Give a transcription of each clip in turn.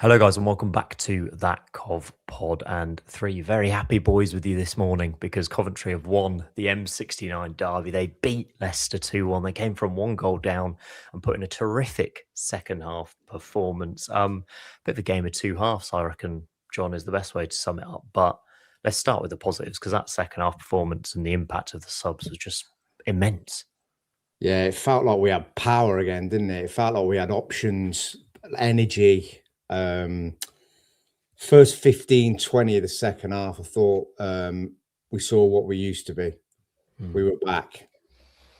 Hello, guys, and welcome back to that Cov pod. And three very happy boys with you this morning because Coventry have won the M69 derby. They beat Leicester 2-1. They came from 1 goal down and put in a terrific second half performance. Bit of a game of two halves, I reckon, John, is the best way to sum it up. But let's start with the positives because that second half performance and the impact of the subs was just immense. Yeah, it felt like we had power again, didn't it? It felt like we had options, energy. First 15, 20 of the second half, I thought we saw what we used to be. We were back.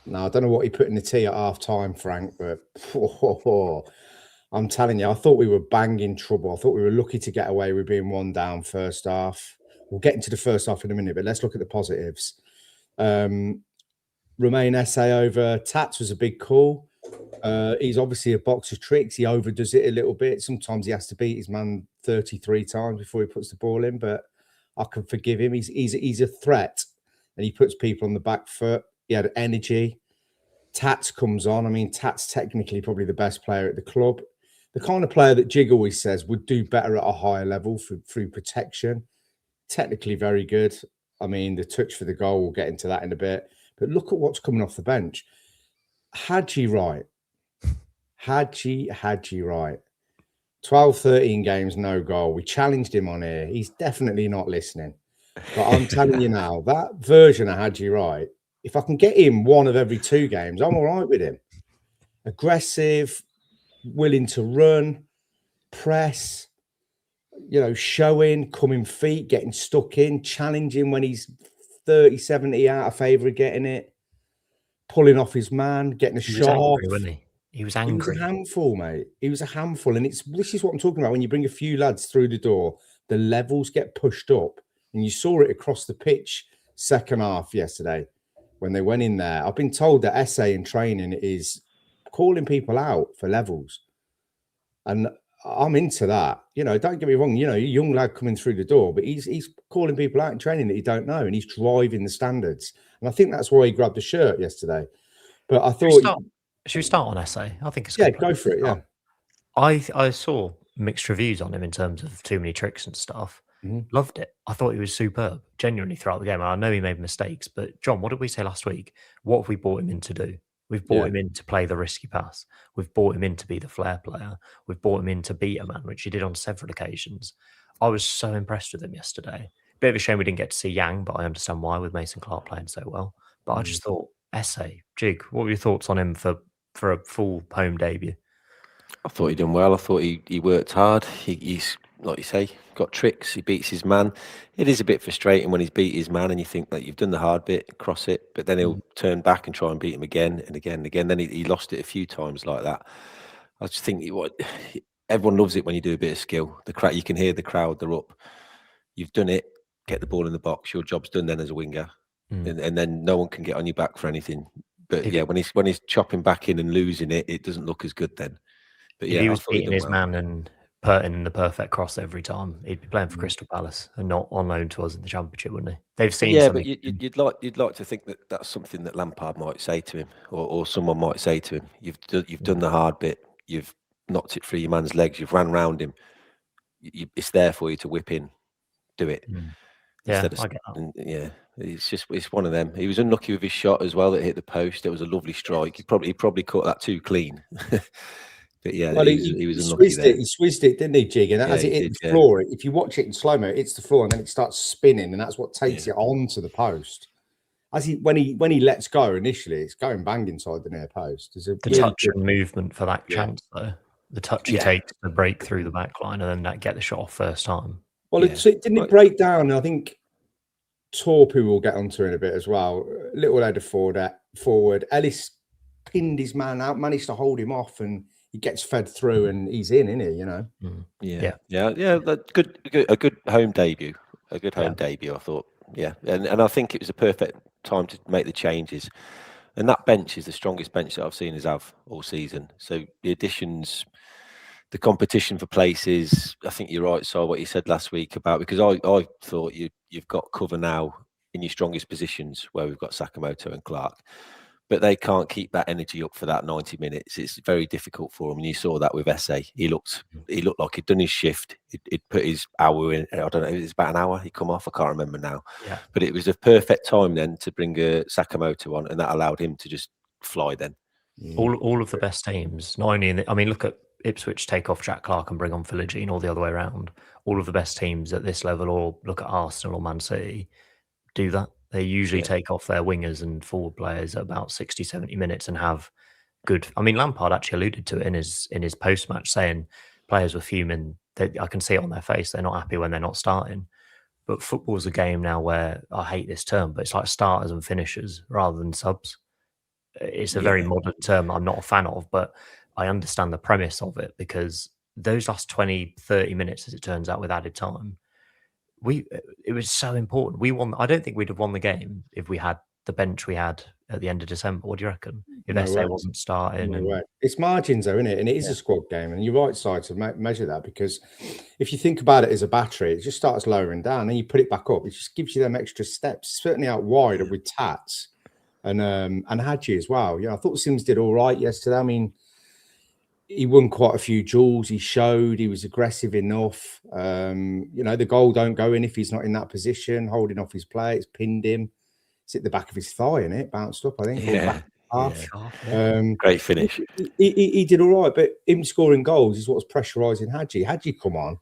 Now, I don't know what he put in the tea at half time, Frank, but I'm telling you, I thought we were banging trouble. I thought we were lucky to get away with being 1 down first half. We'll get into the first half in a minute, but let's look at the positives. Romain Esse over Tats was a big call. He's obviously a box of tricks. He overdoes it a little bit. Sometimes he has to beat his man 33 times before he puts the ball in, but I can forgive him. He's a threat, and he puts people on the back foot. He had energy. Tats comes on. I mean, Tats technically probably the best player at the club. The kind of player that Jig always says would do better at a higher level through protection. Technically very good. I mean, the touch for the goal, we'll get into that in a bit. But look at what's coming off the bench. Haji Wright. Haji Wright. 12, 13 games, no goal. We challenged him on here. He's definitely not listening. But I'm telling you now, that version of Haji Wright, if I can get him one of every 2 games, I'm all right with him. Aggressive, willing to run, press, showing, coming feet, getting stuck in, challenging when he's 30, 70 out of favour of getting it, pulling off his man, getting a shot off. Wasn't he? He was angry. He was a handful, mate. He was a handful. And this is what I'm talking about. When you bring a few lads through the door, the levels get pushed up. And you saw it across the pitch second half yesterday when they went in there. I've been told that Esse in training is calling people out for levels. And I'm into that. Don't get me wrong, a young lad coming through the door, but he's calling people out in training that you don't know, and he's driving the standards. And I think that's why he grabbed the shirt yesterday. But I thought... Should we start on Esse? I think it's good. Go for it, yeah. I saw mixed reviews on him in terms of too many tricks and stuff. Loved it. I thought he was superb, genuinely, throughout the game. And I know he made mistakes, but John, what did we say last week? What have we brought him in to do? We've brought him in to play the risky pass. We've brought him in to be the flair player. We've brought him in to beat a man, which he did on several occasions. I was so impressed with him yesterday. Bit of a shame we didn't get to see Yang, but I understand why with Mason Clark playing so well. But I just thought, Esse, Jig, what were your thoughts on him for a full home debut? I thought he done well. I thought he worked hard. He's, like you say, got tricks. He beats his man. It is a bit frustrating when he's beat his man and you think that you've done the hard bit, cross it, but then he'll turn back and try and beat him again and again and again. Then he lost it a few times like that. I just think everyone loves it when you do a bit of skill. You can hear the crowd, they're up. You've done it, get the ball in the box. Your job's done then as a winger. And then no one can get on your back for anything. But yeah, when he's chopping back in and losing it, it doesn't look as good then. But yeah, if he was beating his man and putting the perfect cross every time, he'd be playing for Crystal Palace and not on loan to us in the Championship, wouldn't he? They've seen something. But you'd like to think that that's something that Lampard might say to him, or someone might say to him. You've done the hard bit. You've knocked it through your man's legs. You've ran round him. It's there for you to whip in. Do it. Yeah, I get that. Yeah, it's one of them. He was unlucky with his shot as well that hit the post. It was a lovely strike. He probably caught that too clean. But yeah, well, he was unlucky there. He swizzed it, didn't he, Jig? And as it hit the floor, if you watch it in slow mo, it hits the floor and then it starts spinning, and that's what takes it onto the post. When he lets go initially, it's going bang inside the near post. The touch and movement for that chance, though. The touch he takes to break through the back line and then get the shot off first time. Well, it break down? I think Torp, who we'll get onto in a bit as well, little header forward. Ellis pinned his man out, managed to hold him off, and he gets fed through, and he's in, isn't he? A good home debut. A good home debut, I thought. Yeah, and I think it was a perfect time to make the changes. And that bench is the strongest bench that I've seen us have all season. So the additions, the competition for places, I think you're right, So what you said last week about, because I thought you've got cover now in your strongest positions where we've got Sakamoto and Clark. but they can't keep that energy up for that 90 minutes. It's very difficult for them. And you saw that with Esse. He looked like he'd done his shift. He'd put his hour in. I don't know. It was about an hour. He'd come off. I can't remember now. Yeah. But it was a perfect time then to bring Sakamoto on, and that allowed him to just fly then. All of the best teams, not only I mean, look at Ipswich take off Jack Clark and bring on Philogene, or the other way around. All of the best teams at this level, or look at Arsenal or Man City, do that. They usually take off their wingers and forward players at about 60, 70 minutes and have good. I mean, Lampard actually alluded to it in his post match, saying players were fuming. I can see it on their face. They're not happy when they're not starting. But football's a game now where, I hate this term, but it's like starters and finishers rather than subs. It's a very modern term I'm not a fan of, but I understand the premise of it, because those last 20, 30 minutes, as it turns out, with added time, it was so important. We won. I don't think we'd have won the game if we had the bench we had at the end of December. What do you reckon? If No Esse way. wasn't starting, No way. It's margins, though, isn't it? And it is a squad game, and you're right side to measure that, because if you think about it as a battery, it just starts lowering down, and you put it back up. It just gives you them extra steps. Certainly out wide with Tats and Haji as well. Yeah, I thought Simms did all right yesterday. I mean, he won quite a few duels. He showed he was aggressive enough. The goal don't go in if he's not in that position, holding off his play. It's pinned him. It's at the back of his thigh, and it bounced up, I think. Yeah. Great finish. He did all right, but him scoring goals is what's pressurising Haji. Haji, come on.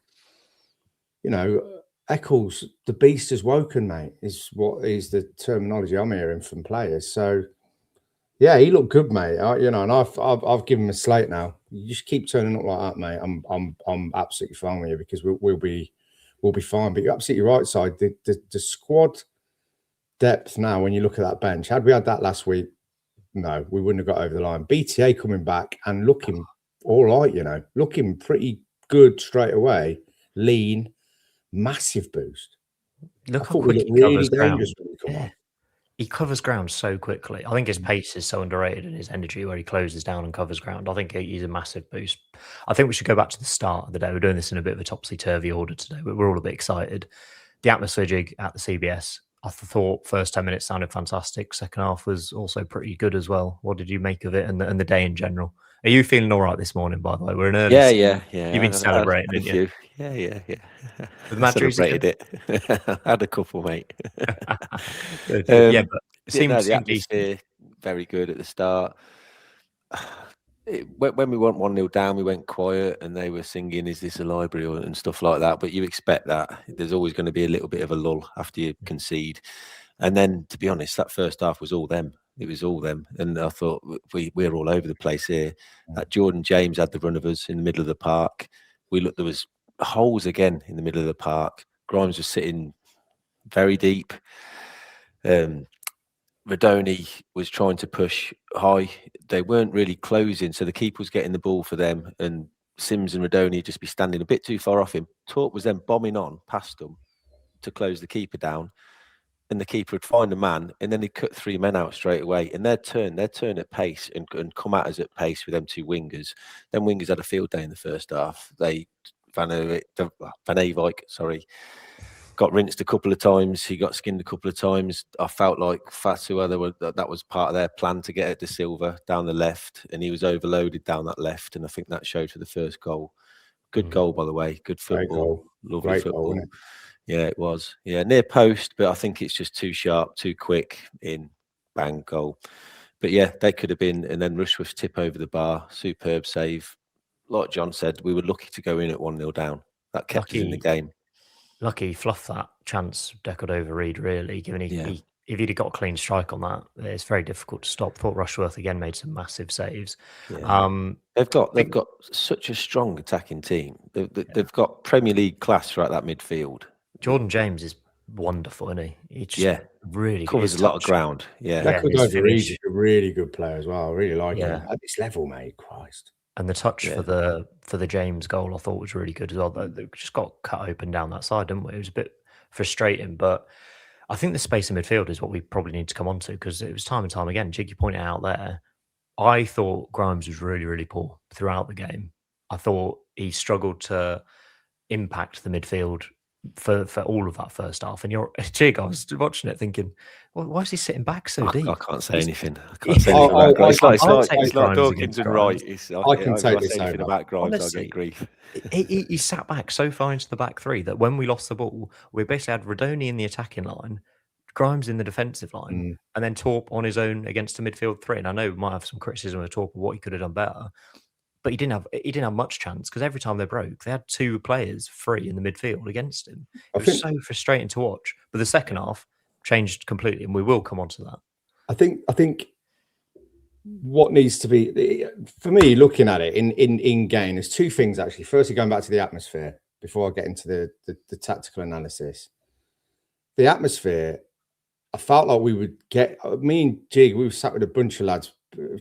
Eccles, the beast has woken, mate, is what is the terminology I'm hearing from players. So, yeah, he looked good, mate. And I've given him a slate now. You just keep turning up like that, mate. I'm absolutely fine with you, because we'll be fine. But you're absolutely right, side. The squad depth now, when you look at that bench, had we had that last week, no, we wouldn't have got over the line. BTA coming back and looking all right, looking pretty good straight away. Lean, massive boost. Look how quick he covers ground. He covers ground so quickly. I think his pace is so underrated, and his energy where he closes down and covers ground. I think he's a massive boost. I think we should go back to the start of the day. We're doing this in a bit of a topsy-turvy order today, but we're all a bit excited. The atmosphere jig at the CBS, I thought first 10 minutes sounded fantastic. Second half was also pretty good as well. What did you make of it and the day in general? Are you feeling all right this morning, by the way? We're in early. Yeah. You've been celebrating, didn't you? Yeah. With Madrid, celebrated it. I had a couple, mate. But it seems the atmosphere very good at the start. When we went 1-0 down, we went quiet, and they were singing "Is This a Library?" and stuff like that. But you expect that. There's always going to be a little bit of a lull after you concede. And then, to be honest, that first half was all them. It was all them. And I thought we're all over the place here. Jordan James had the run of us in the middle of the park. There was holes again in the middle of the park. Grimes was sitting very deep. Radoni was trying to push high. They weren't really closing, so the keeper was getting the ball for them, and Simms and Radoni just be standing a bit too far off him. Torp was then bombing on past them to close the keeper down, and the keeper would find a man, and then he'd cut 3 men out straight away, and they'd turn at pace and come at us at pace with them 2 wingers. Them wingers had a field day in the first half. Van Eyck, got rinsed a couple of times. He got skinned a couple of times. I felt like Fatua, that was part of their plan to get it to Silva down the left, and he was overloaded down that left, and I think that showed for the first goal. Good goal, by the way. Good football. Lovely Great football. goal, yeah, it was. Yeah, near post, but I think it's just too sharp, too quick, in, bang, goal. But yeah, they could have been, and then Rushworth's tip over the bar, superb save. Like John said, we were lucky to go in at 1-0 down. That kept us in the game. Lucky he fluffed that chance, Decordova Reid, really, given if he'd have got a clean strike on that, it's very difficult to stop. Thought Rushworth again made some massive saves. Yeah. They've got such a strong attacking team. They've got Premier League class throughout that midfield. Jordan James is wonderful, isn't he? He just really covers a lot of ground. Decordova Reid is a really good player as well. I really like him at this level, mate. Christ. And the touch for the James goal, I thought was really good as well. They just got cut open down that side, didn't we? It was a bit frustrating, but I think the space in midfield is what we probably need to come on to, because it was time and time again. Jiggy pointed out there, I thought Grimes was really, really poor throughout the game. I thought he struggled to impact the midfield for all of that first half. And Jig, I was watching it thinking, well, why is he sitting back so deep? I can't say anything. I Yeah. can't say anything about Grimes. I'll take It's like Grimes Dawkins against and Grimes. Wright. I can if take I this say anything over. about Grimes, I'll Honestly, get grief. He sat back so far into the back three that when we lost the ball, we basically had Rodoni in the attacking line, Grimes in the defensive line, and then Torp on his own against a midfield three. And I know we might have some criticism of Torp of what he could have done better, but he didn't have much chance because every time they broke, they had two players free in the midfield against him. It was so frustrating to watch. But the second half changed completely, and we will come on to that. I think what needs to be, for me, looking at it in game, there's two things actually. Firstly, going back to the atmosphere before I get into the tactical analysis. The atmosphere, I felt like we would get, me and Jig, we were sat with a bunch of lads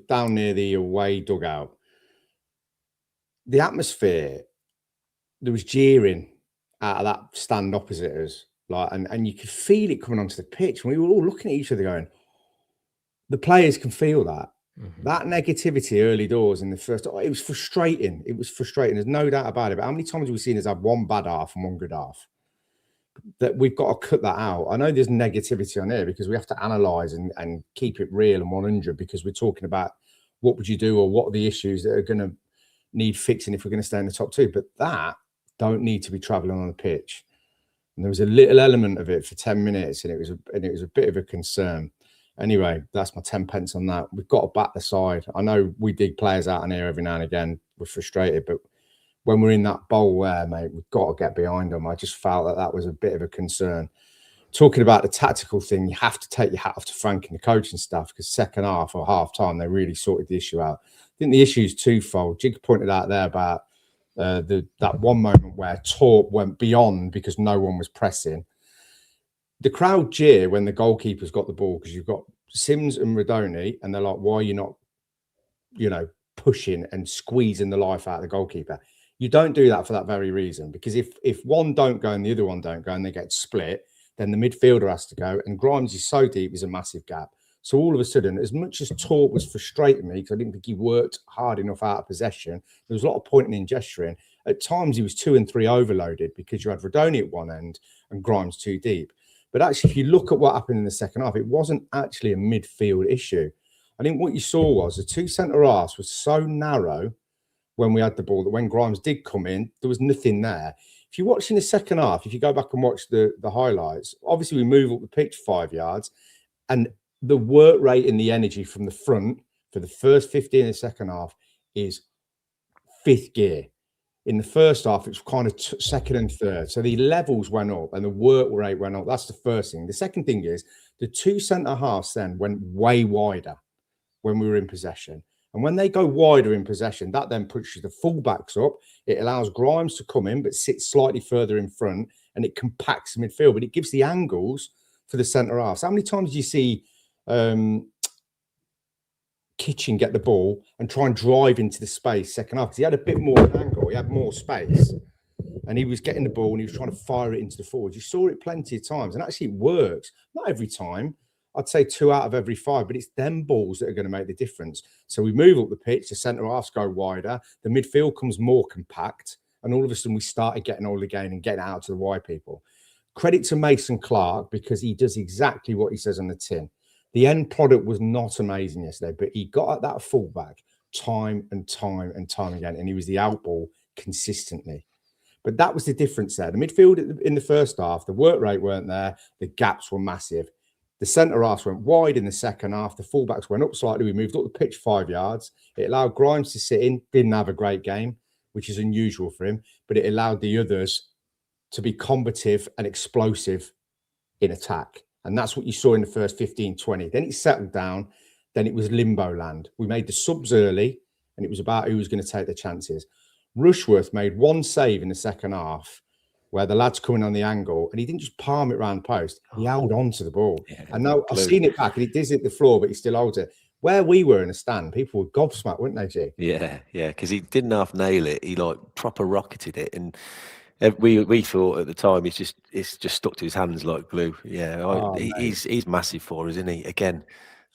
down near the away dugout. The atmosphere, there was jeering out of that stand opposite us, like, and you could feel it coming onto the pitch. And we were all looking at each other going, the players can feel that. That negativity early doors in the first, it was frustrating. It was frustrating. There's no doubt about it. But how many times have we seen us have one bad half and one good half? That we've got to cut that out. I know there's negativity on there because we have to analyze and keep it real and 100 because we're talking about what would you do or what are the issues that are going to need fixing if we're going to stay in the top two. But that don't need to be traveling on the pitch. And there was a little element of it for 10 minutes and it was a bit of a concern. Anyway, that's my 10 pence on that. We've got to back the side. I know we dig players out in here every now and again. We're frustrated, but when we're in that bowl there, mate, we've got to get behind them. I just felt that was a bit of a concern. Talking about the tactical thing, you have to take your hat off to Frank and the coaching staff because second half or half time, they really sorted the issue out. I think the issue is twofold. Jig pointed out there about that one moment where Torp went beyond because no one was pressing. The crowd jeer when the goalkeeper's got the ball because you've got Simms and Rodoni, and they're like, why are you not, pushing and squeezing the life out of the goalkeeper? You don't do that for that very reason, because if one don't go and the other one don't go and they get split, then the midfielder has to go. And Grimes is so deep, there's a massive gap. So all of a sudden, as much as Torp was frustrating me, because I didn't think he worked hard enough out of possession, there was a lot of pointing and gesturing. At times, he was 2 and 3 overloaded because you had Rodoni at one end and Grimes too deep. But actually, if you look at what happened in the second half, it wasn't actually a midfield issue. I think what you saw was the two centre-halves was so narrow when we had the ball that when Grimes did come in, there was nothing there. If you watch in the second half, if you go back and watch the highlights, obviously we move up the pitch 5 yards, and the work rate and the energy from the front for the first 15 in the second half is fifth gear. In the first half, it was kind of second and third. So the levels went up and the work rate went up. That's the first thing. The second thing is the two centre halves then went way wider when we were in possession. And when they go wider in possession, that then pushes the fullbacks up. It allows Grimes to come in, but sit slightly further in front, and it compacts the midfield, but it gives the angles for the centre halves. How many times do you see Kitchen get the ball and try and drive into the space second half? Because he had a bit more angle, he had more space, and he was getting the ball and he was trying to fire it into the forwards. You saw it plenty of times, and actually it works. Not every time. I'd say 2 out of every 5, but it's them balls that are going to make the difference. So we move up the pitch, the centre halves go wider, the midfield comes more compact, and all of a sudden we started getting all the gain and getting out to the wide people. Credit to Mason Clark because he does exactly what he says on the tin. The end product was not amazing yesterday, but he got at that fullback time and time and time again, and he was the outball consistently. But that was the difference there. The midfield in the first half, the work rate weren't there, the gaps were massive. The centre halves went wide in the second half. The fullbacks went up slightly. We moved up the pitch 5 yards. It allowed Grimes to sit in. Didn't have a great game, which is unusual for him, but it allowed the others to be combative and explosive in attack. And that's what you saw in the first 15, 20. Then it settled down. Then it was limbo land. We made the subs early, and it was about who was going to take the chances. Rushworth made one save in the second half where the lad's coming on the angle, and he didn't just palm it round post. He held on to the ball. Yeah, and now I've seen it back, and it does hit the floor, but he still holds it. Where we were in the stand, people were gobsmacked, weren't they, G? Yeah, because he didn't half nail it. He proper rocketed it, and we thought at the time it's just stuck to his hands like glue. Yeah, he's massive for us, isn't he? Again,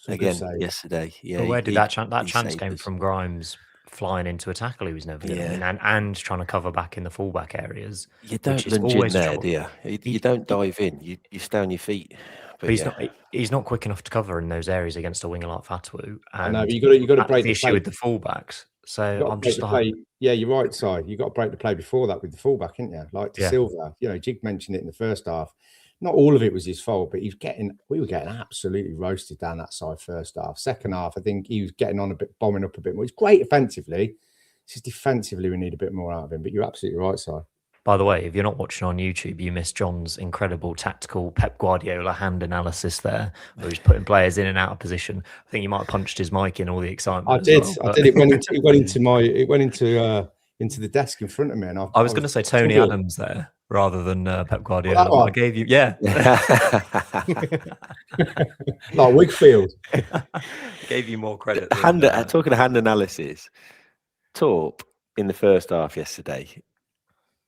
yesterday. Yeah. But where did that chance came from? Grimes flying into a tackle he was never going to Yeah. win, and trying to cover back in the fullback areas. You Which don't is lunge in always a there, trouble. do you? You He- don't dive in. You stay on your feet. But But yeah, he's not quick enough to cover in those areas against a winger like Fatwu. I know, And but you got to that's break the the issue play. with the fullbacks. So You got to I'm break just the like, play. Yeah, you're right, Si. You got to break the play before that with the fullback, isn't you? Like De Yeah. Silva. You know, Jig mentioned it in the first half. Not all of it was his fault, but we were getting absolutely roasted down that side first half. Second half, I think he was getting on a bit, bombing up a bit more. He's great offensively. It's just defensively we need a bit more out of him. But you're absolutely right, Si. by the way, if you're not watching on YouTube, you missed John's incredible tactical Pep Guardiola hand analysis there, where he's putting players in and out of position. I think you might have punched his mic in all the excitement. I did. Well, I did. It went into the desk in front of me, and I was going to say Tony Adams there rather than Pep Guardiola. But I gave you, like Wigfield. Gave you more credit. Talking of hand analysis, Torp in the first half yesterday,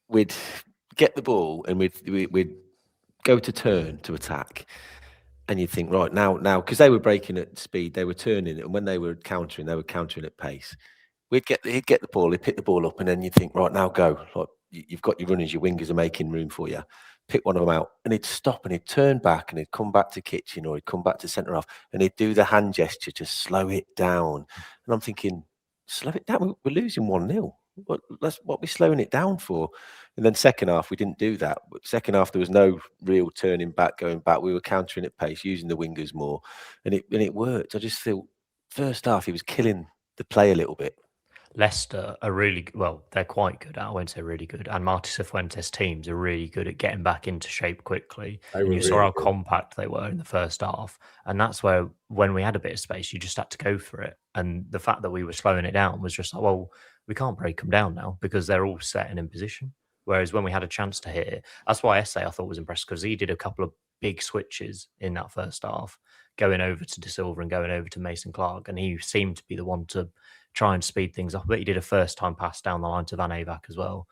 we'd get the ball and we'd go to turn to attack, and you'd think, right now, because they were breaking at speed, they were turning, and when they were countering, at pace. He'd get the ball, he'd pick the ball up, and then you'd think, right now, go. Like, you've got your runners, your wingers are making room for you. Pick one of them out, and he'd stop and he'd turn back and he'd come back to kitchen, or he'd come back to centre half, and he'd do the hand gesture to slow it down. And I'm thinking, slow it down. We're losing 1-0. What are we slowing it down for? And then second half, we didn't do that. Second half, there was no real turning back, going back. We were countering at pace, using the wingers more, and it worked. I just feel first half he was killing the play a little bit. Leicester are really well. They're quite good. I won't say really good. And Martis Cifuentes teams are really good at getting back into shape quickly. And you saw how compact they were in the first half. And that's where, when we had a bit of space, you just had to go for it. And the fact that we were slowing it down was just like, well, we can't break them down now because they're all set and in position. Whereas when we had a chance to hit it, that's why Essay I thought was impressed, because he did a couple of big switches in that first half, going over to De Silva and going over to Mason Clark. And he seemed to be the one to try and speed things up. But he did a first-time pass down the line to Van Avac as well.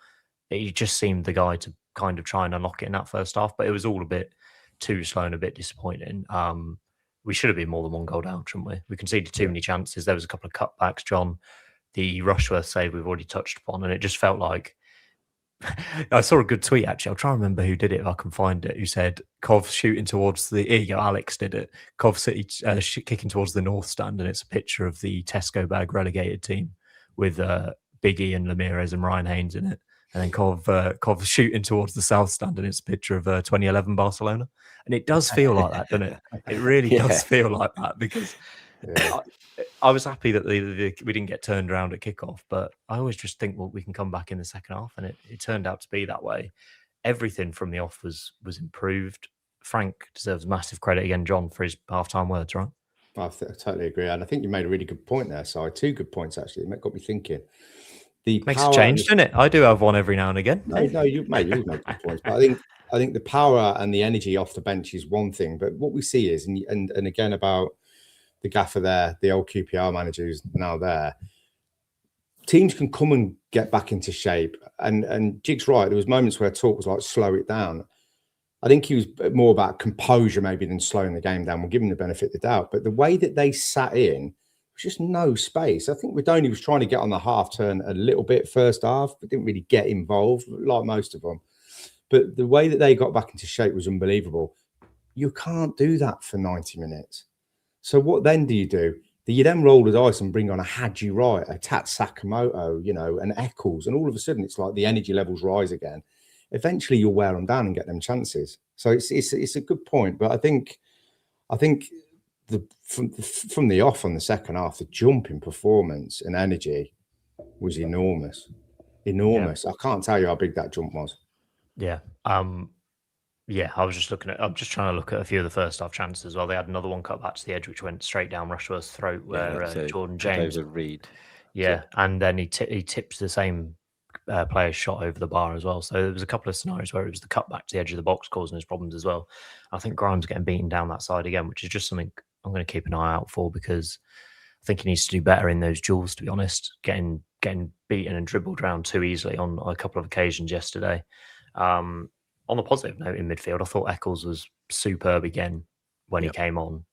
He just seemed the guy to kind of try and unlock it in that first half, but it was all a bit too slow and a bit disappointing. We should have been more than one goal down, shouldn't we? We conceded too many chances. There was a couple of cutbacks, John. The Rushworth save we've already touched upon, and it just felt like I saw a good tweet, actually. I'll try and remember who did it if I can find it, who said Cov shooting towards the... Here you go, Alex did it. Cov City kicking towards the north stand, and it's a picture of the Tesco bag relegated team with Big Ian Ramirez and Ryan Haynes in it. And then Cov shooting towards the south stand, and it's a picture of 2011 Barcelona. And it does feel like that, doesn't it? It really does feel like that, because... I was happy that we didn't get turned around at kickoff, but I always just think, well, we can come back in the second half, and it turned out to be that way. Everything from the off was improved. Frank deserves massive credit again, John, for his half-time words, right? I totally agree, and I think you made a really good point there. So two good points actually. It got me thinking. Makes a change, doesn't it? I do have one every now and again. No, you make good points, but I think the power and the energy off the bench is one thing, but what we see is, and again about the gaffer there, the old QPR manager who's now there, teams can come and get back into shape. And Jig's right. There was moments where talk was like, slow it down. I think he was more about composure maybe than slowing the game down. We'll give him the benefit of the doubt. But the way that they sat in, was just no space. I think Redoni was trying to get on the half turn a little bit first half, but didn't really get involved like most of them. But the way that they got back into shape was unbelievable. You can't do that for 90 minutes. So what then do? Do you then roll the dice and bring on a Haji Wright, a Tat Sakamoto, an Eccles, and all of a sudden it's like the energy levels rise again. Eventually you'll wear them down and get them chances. So it's a good point, but I think from the off on the second half, the jump in performance and energy was enormous. Yeah. I can't tell you how big that jump was. Yeah. Yeah, I'm just trying to look at a few of the first half chances as well. They had another one cut back to the edge, which went straight down Rushworth's throat, where Jordan James. Reed. Yeah, and then he tips the same player's shot over the bar as well. So there was a couple of scenarios where it was the cut back to the edge of the box causing his problems as well. I think Grimes getting beaten down that side again, which is just something I'm going to keep an eye out for, because I think he needs to do better in those duels, to be honest. Getting beaten and dribbled around too easily on a couple of occasions yesterday. On the positive note in midfield, I thought Eccles was superb again when he came on.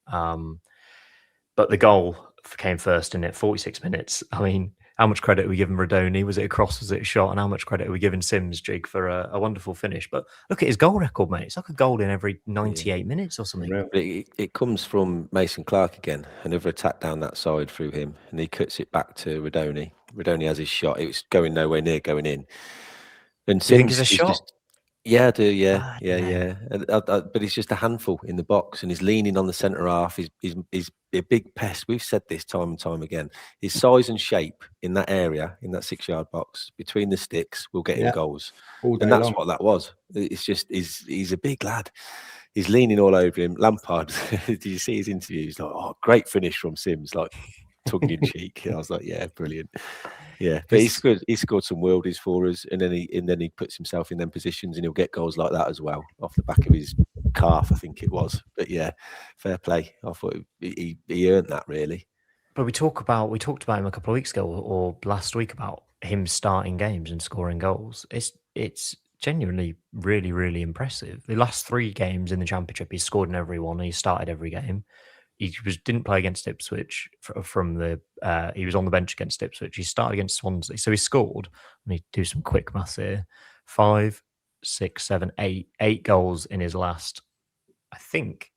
But the goal came first in it, 46 minutes. I mean, how much credit are we giving Radoni? Was it a cross? Was it a shot? And how much credit are we giving Simms, Jig, for a wonderful finish? But look at his goal record, mate. It's like a goal in every 98 minutes or something. Yeah. But it comes from Mason Clark again. Another attack down that side through him, and he cuts it back to Radoni. Radoni has his shot. It was going nowhere near going in. And Do you think Simms it's a is shot? just, yeah, I do, yeah, Ah, yeah, no. yeah. But he's just a handful in the box, and he's leaning on the centre half. He's a big pest. We've said this time and time again. His size and shape in that area, in that 6-yard box, between the sticks, will get him goals. All day And that's long. what that was. It's just he's a big lad. He's leaning all over him. Lampard, did you see his interview? He's like, "Oh, great finish from Simms," like tongue in cheek. I was like, "Yeah, brilliant." Yeah, but he's good. He scored some worldies for us, and then he puts himself in them positions, and he'll get goals like that as well off the back of his calf, I think it was. But yeah, fair play. I thought he earned that really. But we talked about him a couple of weeks ago or last week about him starting games and scoring goals. It's genuinely really, really impressive. The last 3 games in the Championship, he's scored in every one. He started every game. He didn't play against Ipswich from the. He was on the bench against Ipswich. He started against Swansea, so he scored. Let me do some quick maths here: 5, 6, 7, 8 goals in his last, I think,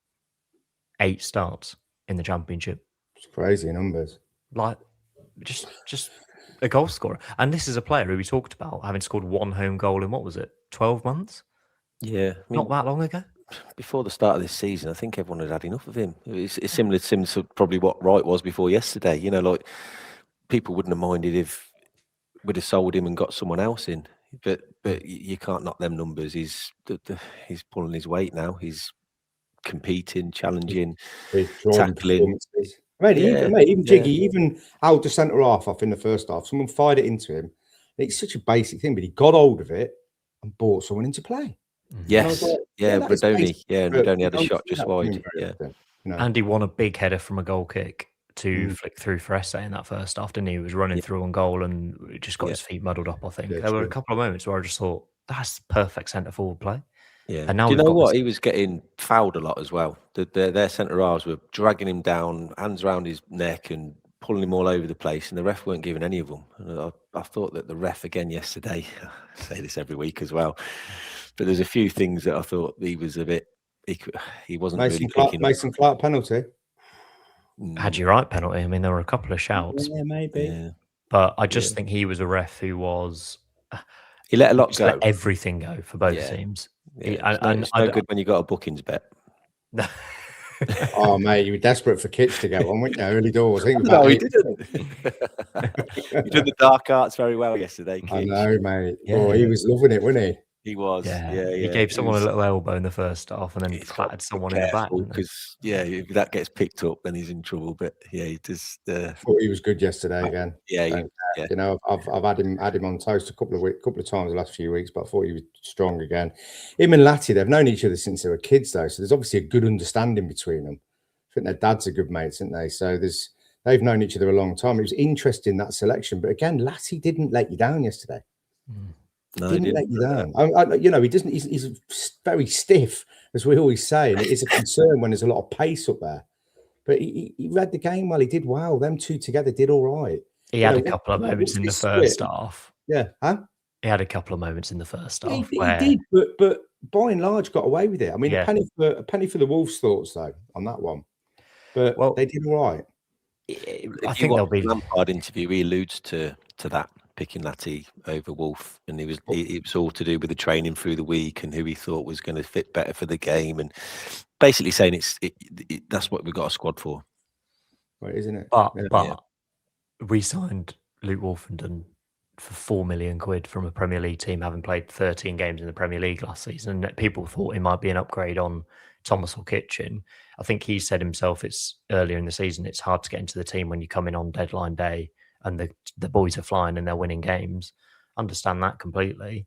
8 starts in the Championship. It's crazy numbers. Like, just a goal scorer. And this is a player who we talked about having scored 1 home goal in, what was it, 12 months? Yeah, I mean, Not that long ago. before the start of this season, I think everyone had enough of him. It's similar to Simms to probably what Wright was before yesterday. You know, like people wouldn't have minded if we'd have sold him and got someone else in. But you can't knock them numbers. He's pulling his weight now. He's competing, challenging, With drawing tackling. performances. Mate, even Jiggy, even held the centre half off in the first half. Someone fired it into him. It's such a basic thing, but he got hold of it and brought someone into play. Yes, like, yeah, that is Radoni, basic, and but Radoni you had a don't shot see just that coming wide. very Yeah, often, you know. And he won a big header from a goal kick to flick through for Esse in that first half, didn't he? He was running through on goal and just got his feet muddled up, I think. Yeah, There were a true. couple of moments where I just thought, that's perfect centre forward play. yeah. And now Do you we've know got what? this- He was getting fouled a lot as well. Their centre halves were dragging him down, hands around his neck and pulling him all over the place, and the ref weren't giving any of them. And I thought that the ref again yesterday, I say this every week as well, but there's a few things that I thought he was a bit, he wasn't really picking up. Mason Clark penalty. Haji Wright penalty. I mean, there were a couple of shouts, Yeah, maybe. Yeah. but I just think he was a ref who was. He let a lot Just go. let everything go for both Yeah. teams. Yeah, it's no good when you got a bookings bet. Oh, mate, you were desperate for Kitch to get one, weren't you? Early doors. I think No, about he it. didn't. He did the dark arts very well yesterday, I Kitch. know, mate. Yeah. Oh, he was loving it, wasn't he? He was. Yeah. He gave someone a little elbow in the first half and then clattered someone in the back. Because if that gets picked up, then he's in trouble. But yeah, he just. Thought he was good yesterday again. Yeah. You know, I've had him on toast a couple of times the last few weeks, but I thought he was strong again. Him and Latty, they've known each other since they were kids, though, so there's obviously a good understanding between them. I think their dads are good mates, aren't they? So they've known each other a long time. It was interesting, that selection, but again, Latty didn't let you down yesterday. No, Didn't let you down. You know, he doesn't. He's very stiff, as we always say, and it is a concern when there's a lot of pace up there. But he read the game well. He did well. Them two together did all right. He had a couple of moments in the first half. Yeah, huh? He had a couple of moments in the first half. He did, but by and large got away with it. I mean, Yeah. a penny for the Wolves' thoughts though on that one. But they did all right. I think there'll be Lampard interview. He alludes to that, picking Latty over Wolf, and it was all to do with the training through the week and who he thought was going to fit better for the game, and basically saying that's what we've got a squad for. Right, isn't it? But we signed Luke Wolfenden for £4 million from a Premier League team, having played 13 games in the Premier League last season. And people thought it might be an upgrade on Thomas or Kitchen. I think he said himself, it's earlier in the season, it's hard to get into the team when you come in on deadline day and the boys are flying and they're winning games. Understand that completely.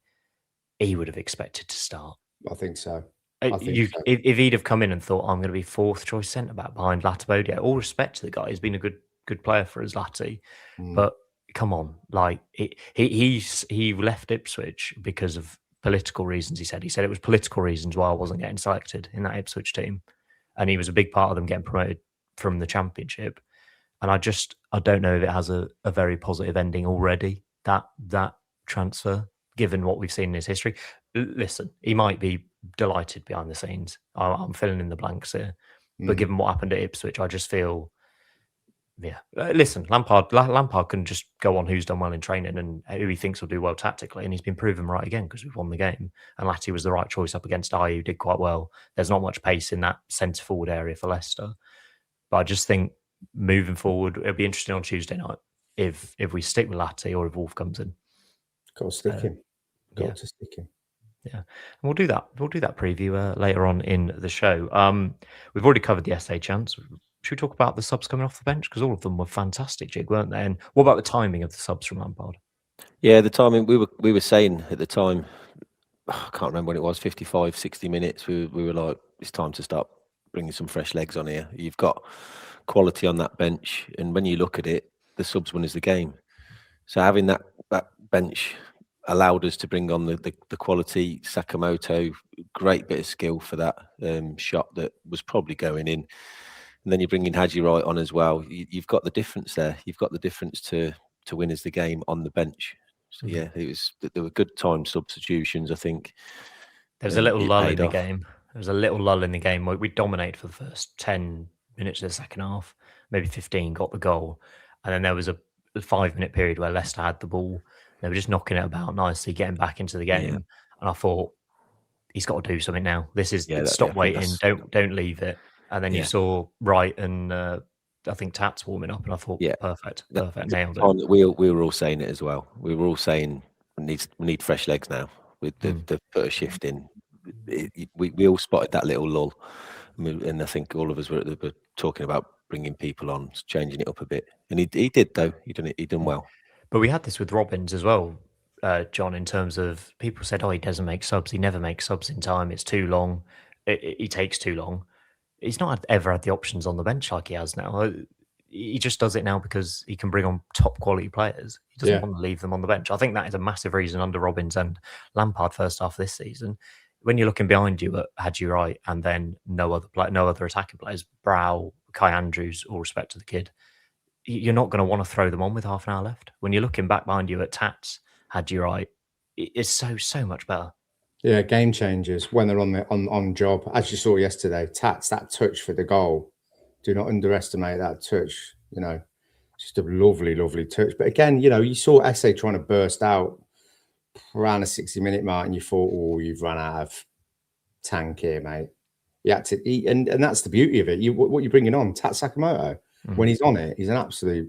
He would have expected to start. I think so. If he'd have come in and thought, I'm going to be 4th choice centre back behind Latibodia, all respect to the guy, he's been a good player for us, Latty. But come on, like he left Ipswich because of political reasons. He said it was political reasons why I wasn't getting selected in that Ipswich team, and he was a big part of them getting promoted from the Championship. And I don't know if it has a very positive ending already, that transfer, given what we've seen in his history. Listen, he might be delighted behind the scenes. I'm filling in the blanks here. But given what happened at Ipswich, I just feel, yeah. Listen, Lampard can just go on who's done well in training and who he thinks will do well tactically, and he's been proven right again because we've won the game. And Latty was the right choice up against Ayew, who did quite well. There's not much pace in that centre forward area for Leicester, but I just think moving forward, it'll be interesting on Tuesday night if we stick with Latty or if Wolf comes in. Got to stick him. Got to stick him. Yeah, and we'll do that. We'll do that preview later on in the show. We've already covered the SA chance. Should we talk about the subs coming off the bench? Because all of them were fantastic, Jig, weren't they? And what about the timing of the subs from Lampard? Yeah, the timing, we were saying at the time, I can't remember when it was, 55, 60 minutes, we were like, it's time to start bringing some fresh legs on here. You've got quality on that bench, and when you look at it, the subs win us the game. So having that bench allowed us to bring on the quality. Sakamoto, great bit of skill for that shot that was probably going in. And then you bring in Haji Wright on as well. You've got the difference there. You've got the difference to win us the game on the bench. So yeah, there were good timed substitutions, I think. There was a little lull in the game. There was a little lull in the game. We dominated for the first 10 minutes of the second half, maybe 15, got the goal. And then there was a 5-minute period where Leicester had the ball. They were just knocking it about nicely, getting back into the game. Yeah. And I thought, he's got to do something now. This is stop waiting. Don't leave it. And then you saw Wright and I think Tats warming up, and I thought, perfect, nailed it. We were all saying it as well. We were all saying we need fresh legs now. With the put a shift in, we all spotted that little lull, and I think all of us were talking about bringing people on, changing it up a bit, and he did though. He done well. But we had this with Robbins as well, John. In terms of people said, "Oh, he doesn't make subs. He never makes subs in time. It's too long. He takes too long." He's not ever had the options on the bench like he has now. He just does it now because he can bring on top quality players. He doesn't want to leave them on the bench. I think that is a massive reason under Robbins and Lampard first half this season. When you're looking behind you at Haji Wright and then no other attacking players, Brow, Kai Andrews, all respect to the kid, you're not going to want to throw them on with half an hour left. When you're looking back behind you at Tats, Haji Wright, it's so much better. Yeah, game changers when they're on job. As you saw yesterday, Tats, that touch for the goal. Do not underestimate that touch. Just a lovely, lovely touch. But again, you saw SA trying to burst out around the 60-minute mark, and you thought, oh, you've run out of tank here, mate. You had to eat, and that's the beauty of it. What you're bringing on, Tats Sakamoto, when he's on it, he's an absolute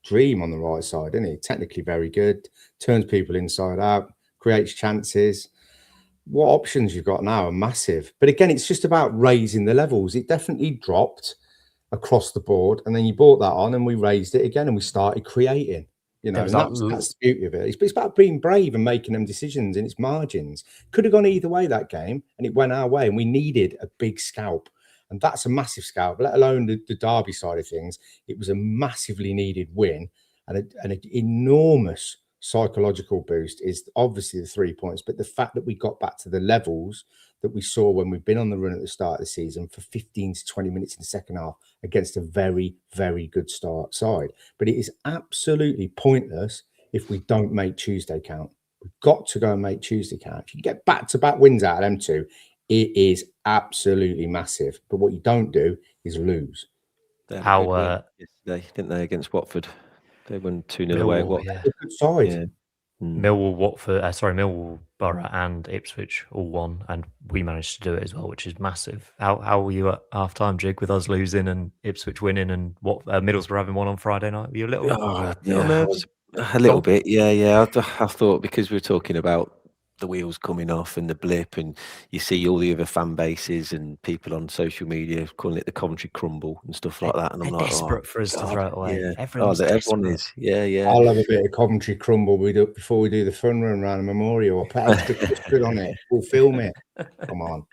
dream on the right side, isn't he? Technically very good, turns people inside out, creates chances. What options you've got now are massive. But again, it's just about raising the levels. It definitely dropped across the board, and then you brought that on and we raised it again and we started creating. And that's the beauty of it. It's about being brave and making them decisions in its margins. Could have gone either way that game, and it went our way, and we needed a big scalp. And that's a massive scalp, let alone the Derby side of things. It was a massively needed win and an enormous psychological boost is obviously the 3 points, but the fact that we got back to the levels that we saw when we've been on the run at the start of the season for 15 to 20 minutes in the second half against a very, very good side. But it is absolutely pointless if we don't make Tuesday count. We've got to go and make Tuesday count. If you get back-to-back wins out of them two, it is absolutely massive. But what you don't do is lose. Yesterday, didn't they, against Watford? They won 2-0 away at Watford. Yeah. Good side. Yeah. Millwall, Borough and Ipswich all won, and we managed to do it as well, which is massive. How were you at half-time, Jig, with us losing and Ipswich winning, and Middlesbrough having one on Friday night? Were you a little nervous? A little bit, yeah. I thought, because we were talking about the wheels coming off and the blip, and you see all the other fan bases and people on social media calling it the Coventry crumble and stuff like that, and I'm like, desperate for us to throw it away. Yeah. Everyone is, yeah. I'll have a bit of Coventry crumble before we do the fun run around the memorial. I'll put extra custard on it. We'll film it. Come on.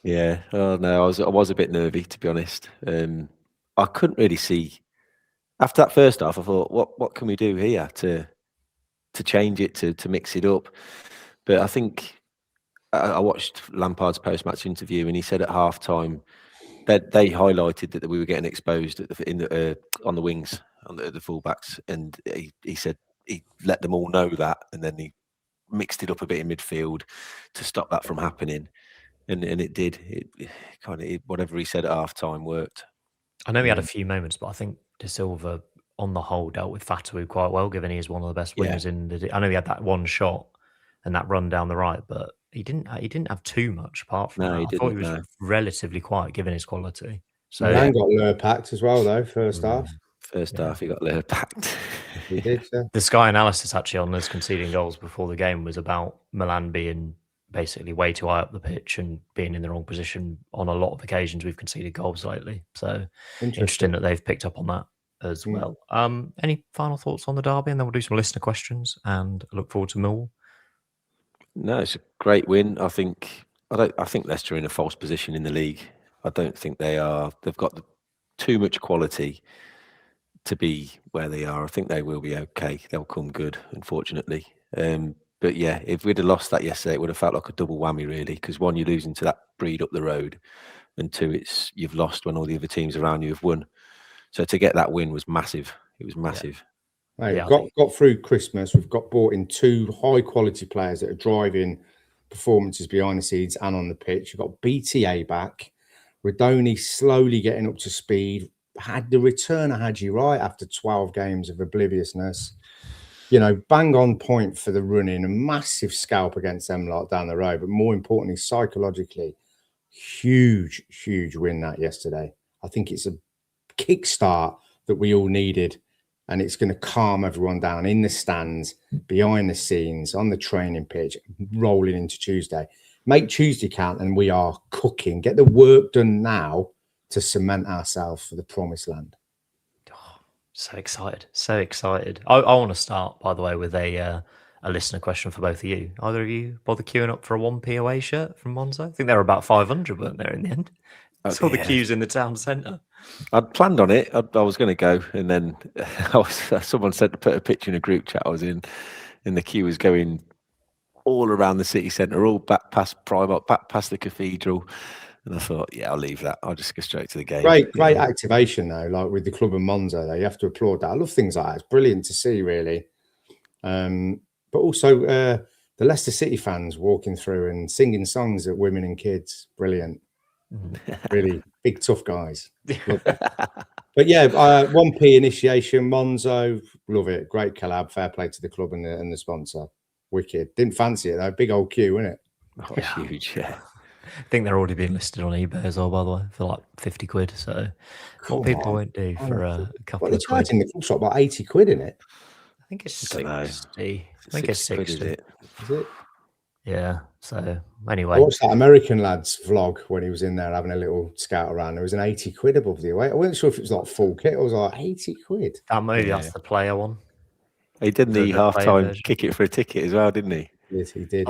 Yeah. Oh no, I was a bit nervy, to be honest. I couldn't really see after that first half. I thought, what can we do here to change it, to mix it up? But I think I watched Lampard's post-match interview, and he said at half-time they highlighted that we were getting exposed on the wings, on the fullbacks, and he said he let them all know that, and then he mixed it up a bit in midfield to stop that from happening, and it did. It kind of whatever he said at half time worked. I know he had a few moments, but I think De Silva, on the whole, dealt with Fatawu quite well, given he is one of the best wingers in the. I know he had that one shot and that run down the right, but he didn't have too much apart from that. He I didn't, thought he was relatively quiet, given his quality. So Dan got lure packed as well, though. First half. First half, he got lure packed. He did. Yeah. The Sky analysis actually on us conceding goals before the game was about Milan being basically way too high up the pitch and being in the wrong position on a lot of occasions. We've conceded goals lately, so interesting that they've picked up on that as well. Any final thoughts on the derby, and then we'll do some listener questions and look forward to Millwall. No, it's a great win. I think Leicester are in a false position in the league. I don't think they are. They've got too much quality to be where they are. I think they will be okay. They'll come good, unfortunately. But yeah, if we'd have lost that yesterday, it would have felt like a double whammy, really. Because one, you're losing to that breed up the road, and two, you've lost when all the other teams around you have won. So to get that win was massive. It was massive. We've got through Christmas. We've got brought in 2 high quality players that are driving performances behind the scenes and on the pitch. We've got BTA back. Rodoni slowly getting up to speed. Had the return of Haji Wright after 12 games of obliviousness. You know, bang on point for the running, a massive scalp against them lot down the road. But more importantly, psychologically, huge win that yesterday. I think it's a kickstart that we all needed, and it's going to calm everyone down in the stands, behind the scenes, on the training pitch, rolling into Tuesday. Make Tuesday count, and we are cooking. Get the work done now to cement ourselves for the promised land. So excited. I want to start, by the way, with a listener question for both of you. Either of you bother queuing up for a 1p away shirt from Monzo? I think they were about 500, weren't there, in the end? Saw the queues in the town centre. I'd planned on it. I was going to go, and then someone said to put a picture in a group chat I was in, and the queue was going all around the city centre, all back past Primark, back past the cathedral. And I thought, yeah, I'll leave that. I'll just go straight to the game. Great activation, though, like with the club and Monzo, though. You have to applaud that. I love things like that. It's brilliant to see, really. But also the Leicester City fans walking through and singing songs at women and kids. Brilliant. Really big, tough guys. But yeah, 1p initiation, Monzo, love it. Great collab. Fair play to the club and the sponsor. Wicked. Didn't fancy it, though. Big old queue, wasn't it? Oh, huge, yeah. I think they're already being listed on eBay as well, by the way, for like 50 quid. So what people won't do for a couple of quid. Charging the club shop about 80 quid in it. I think it's 60. I think it's 60. Is it? Yeah. So anyway. I watched that American lad's vlog when he was in there having a little scout around. There was an 80 quid above the away. I wasn't sure if it was like full kit. I was like, 80 quid. That maybe that's the player one. He did the half-time kick it for a ticket as well, didn't he? Yes, he did.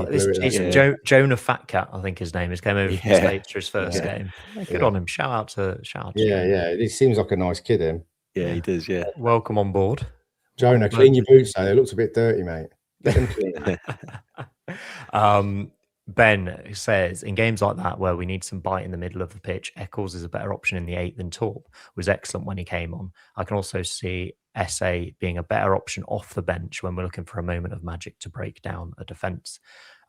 Jonah Fatcat, I think his name is. Came over from the States for his first game. Good on him. Shout out to yeah. He seems like a nice kid, him. Yeah, he does. Yeah. Welcome on board, Jonah. Clean your boots, though. They looked a bit dirty, mate. Get them clean. Ben says, in games like that where we need some bite in the middle of the pitch, Eccles is a better option in the 8 than Torp. Was excellent when he came on. I can also see SA being a better option off the bench when we're looking for a moment of magic to break down a defence.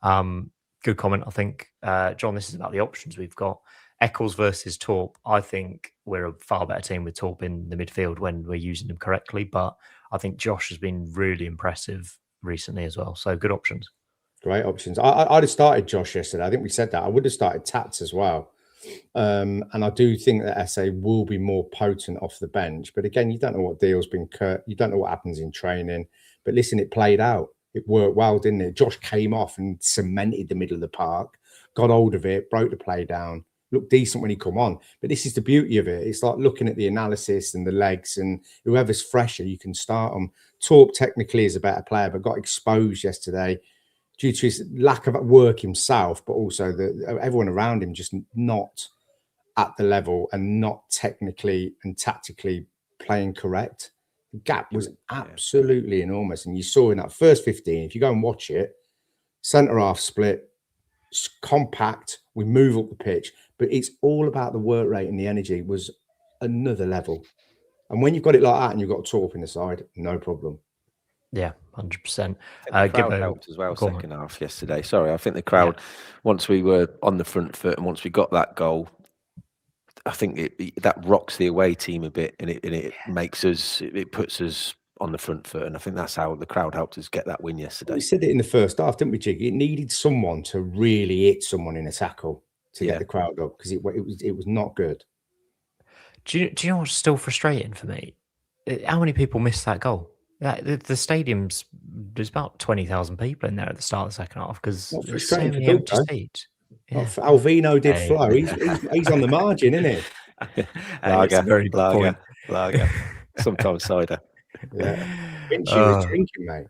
Good comment, I think. John, this is about the options we've got. Eccles versus Torp. I think we're a far better team with Torp in the midfield when we're using him correctly, but I think Josh has been really impressive recently as well. So good options. Great options. I'd have started Josh yesterday. I think we said that. I would have started Tats as well. And I do think that SA will be more potent off the bench. But again, you don't know what deal's been cut. You don't know what happens in training. But listen, it played out. It worked well, didn't it? Josh came off and cemented the middle of the park, got hold of it, broke the play down, looked decent when he come on. But this is the beauty of it. It's like looking at the analysis and the legs, and whoever's fresher, you can start them. Torp technically is a better player, but got exposed yesterday due to his lack of work himself, but also everyone around him just not at the level and not technically and tactically playing correct. The gap was absolutely enormous. And you saw in that first 15, if you go and watch it, centre-half split, compact. We move up the pitch, but it's all about the work rate and the energy was another level. And when you've got it like that and you've got Torp in the side, no problem. Yeah, 100%. The crowd Gibbo, helped as well go on, second half yesterday. Sorry, I think the crowd, once we were on the front foot and once we got that goal, I think that rocks the away team a bit, and it makes us, it puts us on the front foot, and I think that's how the crowd helped us get that win yesterday. We said it in the first half, didn't we, Jig? It needed someone to really hit someone in a tackle to get the crowd up, because it was not good. Do you know what's still frustrating for me? How many people missed that goal? The stadium's, there's about 20,000 people in there at the start of the second half because Not there's so frustrating many for Doug, empty though. seats. Well, Alvino did Hey. flow. He's on the margin, isn't he? It's a very good point. Lager. Sometimes cider. Yeah. Vinci was drinking, mate.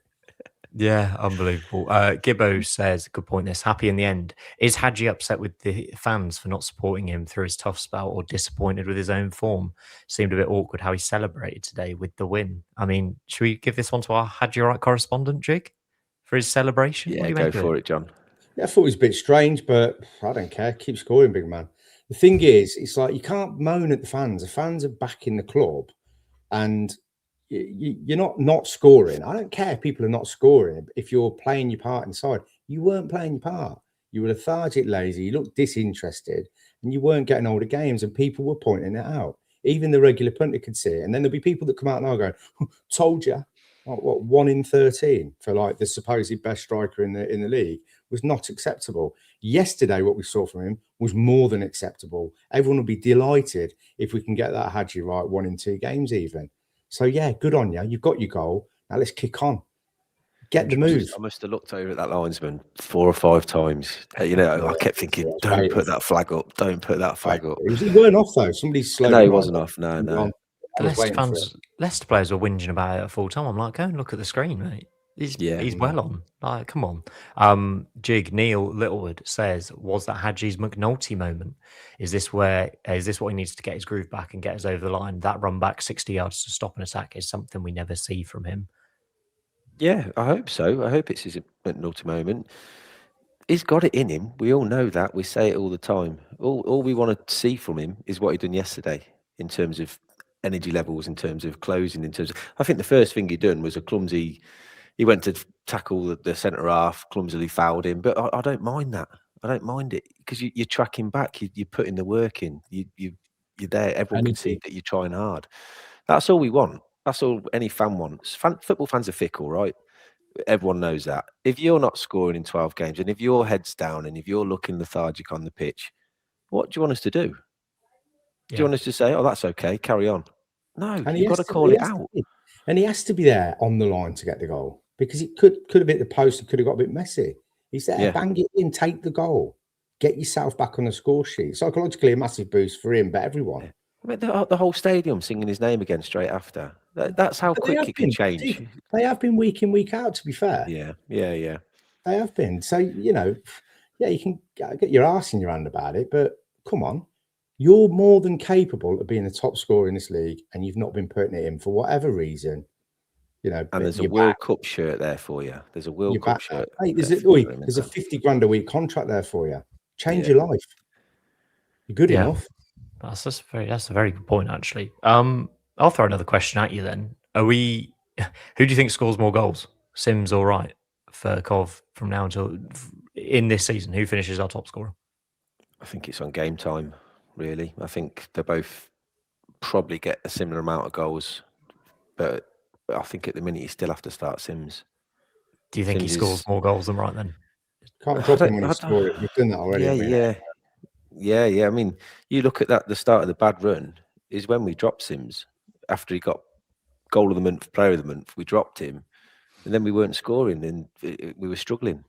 Yeah, unbelievable. Gibbo says, good point this, happy in the end. Is Haji upset with the fans for not supporting him through his tough spell or disappointed with his own form? Seemed a bit awkward how he celebrated today with the win. I mean, should we give this one to our Haji Wright correspondent, Jig, for his celebration? Yeah, go for it, John. Yeah, I thought it was a bit strange, but I don't care. Keep scoring, big man. The thing is, it's like you can't moan at the fans. The fans are backing the club, and you're not scoring. I don't care if people are not scoring. If you're playing your part inside, you weren't playing your part. You were lethargic, lazy. You looked disinterested, and you weren't getting all the games. And people were pointing it out. Even the regular punter could see it. And then there'll be people that come out now going, "Told you." What 1 in 13 for like the supposed best striker in the league was not acceptable. Yesterday, what we saw from him was more than acceptable. Everyone will be delighted if we can get that Haji right 1 in 2 games even. So yeah, good on you. You've got your goal. Now let's kick on. Get the move. I must have looked over at that linesman 4 or 5 times. You know, I kept thinking, don't put that flag up. Don't put that flag up. He weren't off though. Somebody slowed. No, he wasn't off. No. Leicester players were whinging about it at full time. I'm like, go and look at the screen, mate. He's well on. Like, come on. Jig Neil Littlewood says, was that Haji's McNulty moment? Is this what he needs to get his groove back and get us over the line? That run back 60 yards to stop an attack is something we never see from him. Yeah, I hope so. I hope it's his McNulty moment. He's got it in him. We all know that. We say it all the time. All we want to see from him is what he done yesterday in terms of energy levels, in terms of closing, in terms of, I think the first thing he done was a clumsy, he went to tackle the centre half, clumsily fouled him, but I don't mind that. I don't mind it because you're tracking back, you're putting the work in, you're there, everyone can see that you're trying hard. That's all we want. That's all any fan wants. Football fans are fickle, right? Everyone knows that. If you're not scoring in 12 games and if your head's down and if you're looking lethargic on the pitch, what do you want us to do? Do you want us to say, oh, that's okay, carry on? No, you've got to call it out. And he has to be there on the line to get the goal because it could have hit the post, it could have got a bit messy. He's there, bang it in, take the goal, get yourself back on the score sheet. Psychologically, a massive boost for him, but everyone. Yeah. I mean, the whole stadium singing his name again straight after. That's how quick it can change. They have been week in, week out, to be fair. Yeah. They have been. So, you know, yeah, you can get your arse in your hand about it, but come on. You're more than capable of being the top scorer in this league, and you've not been putting it in for whatever reason. You know, and there's a World Cup shirt there for you. There's a World Cup shirt. Hey, there's a 50 grand a week contract there for you. Change your life. You're good enough. That's a very good point, actually. I'll throw another question at you then. Who do you think scores more goals, Simms or Wright, for Cov from now until in this season? Who finishes our top scorer? I think it's on game time. Really, I think they both probably get a similar amount of goals, but I think at the minute you still have to start Simms. Do you think Simms he scores more goals than Wright then? Can't drop him when he's scoring. We've done that already. Yeah. I mean, you look at that. The start of the bad run is when we dropped Simms after he got goal of the month, player of the month. We dropped him, and then we weren't scoring, and we were struggling.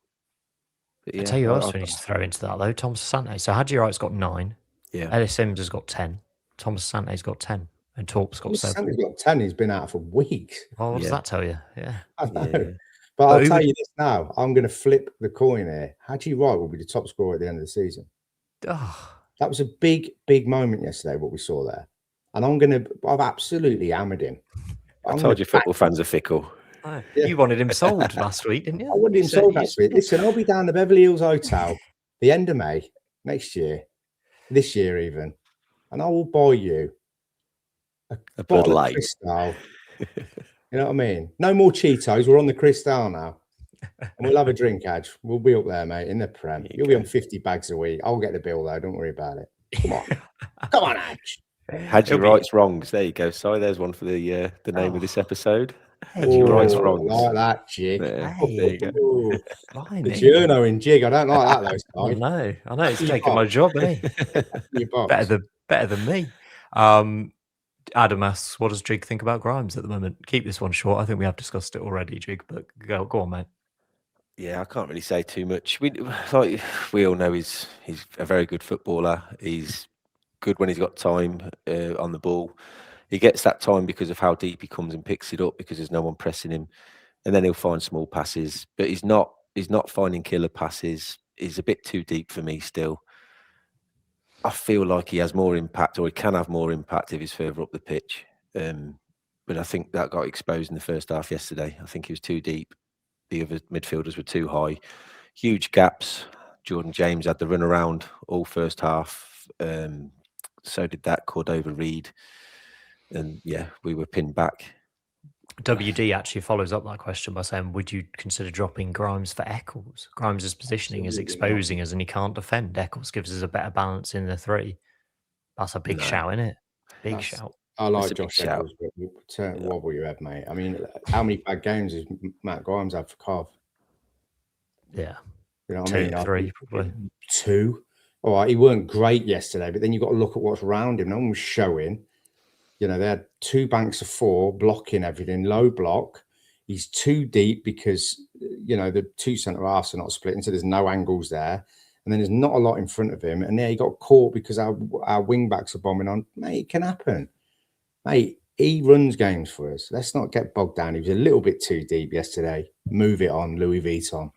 I tell you what else we need to throw into that though. Thomas Asante. So Haji Wright's got 9. Yeah. Ellis Simms has got 10. Thomas Asante's got 10. And Torp's got 7. Asante's got 10. He's been out for weeks. Well, what does that tell you? Yeah. I know. Yeah. But I'll tell you this now. I'm going to flip the coin here. Haji Wright will be the top scorer at the end of the season. Oh. That was a big, big moment yesterday, what we saw there. And I've absolutely hammered him. I told you football fans are fickle. Oh, you wanted him sold last week, didn't you? I wanted him sold last week. Listen, I'll be down the Beverly Hills Hotel the end of May. next year, this year even, and I will buy you a Bud bottle of Light. Cristal. You know what I mean? No more Cheetos. We're on the Cristal now. And we'll have a drink, Haj. We'll be up there, mate, in the Prem. You'll be on 50 bags a week. I'll get the bill, though. Don't worry about it. Come on. Come on, Haj. Haji Wrights wrongs. There you go. Sorry, there's one for the name of this episode. Haji Wrights wrongs. I like that jig. Yeah, Hey, there you go. The journo in jig. I don't like that, though. I know. It's taking my job, isn't it? Better than me. Adam asks, what does Jig think about Grimes at the moment? Keep this one short. I think we have discussed it already, Jig, but go on, mate. Yeah, I can't really say too much. We all know he's a very good footballer. He's good when he's got time on the ball. He gets that time because of how deep he comes and picks it up, because there's no one pressing him, and then he'll find small passes. But he's not finding killer passes. He's a bit too deep for me still. I feel like he has more impact, or he can have more impact if he's further up the pitch. But I think that got exposed in the first half yesterday. I think he was too deep. The other midfielders were too high. Huge gaps. Jordan James had the run around all first half. So did that Cordova-Reid. And yeah, we were pinned back. WD actually follows up that question by saying, would you consider dropping Grimes for Eccles? Grimes' positioning is exposing us and he can't defend. Eccles gives us a better balance in the three. That's a big shout, isn't it? Big shout. I like Josh Eccles, but wobble your head, mate. I mean, how many bad games has Matt Grimes had for Cov? Yeah. You know what I mean? 3, probably. 2. All right, he weren't great yesterday, but then you've got to look at what's around him. No one was showing. You know, they had 2 banks of 4 blocking everything, low block. He's too deep because, you know, the 2 centre-halves are not splitting, so there's no angles there. And then there's not a lot in front of him. And there he got caught because our wing-backs are bombing on. Mate, it can happen. Mate, he runs games for us. Let's not get bogged down. He was a little bit too deep yesterday. Move it on, Louis Vuitton.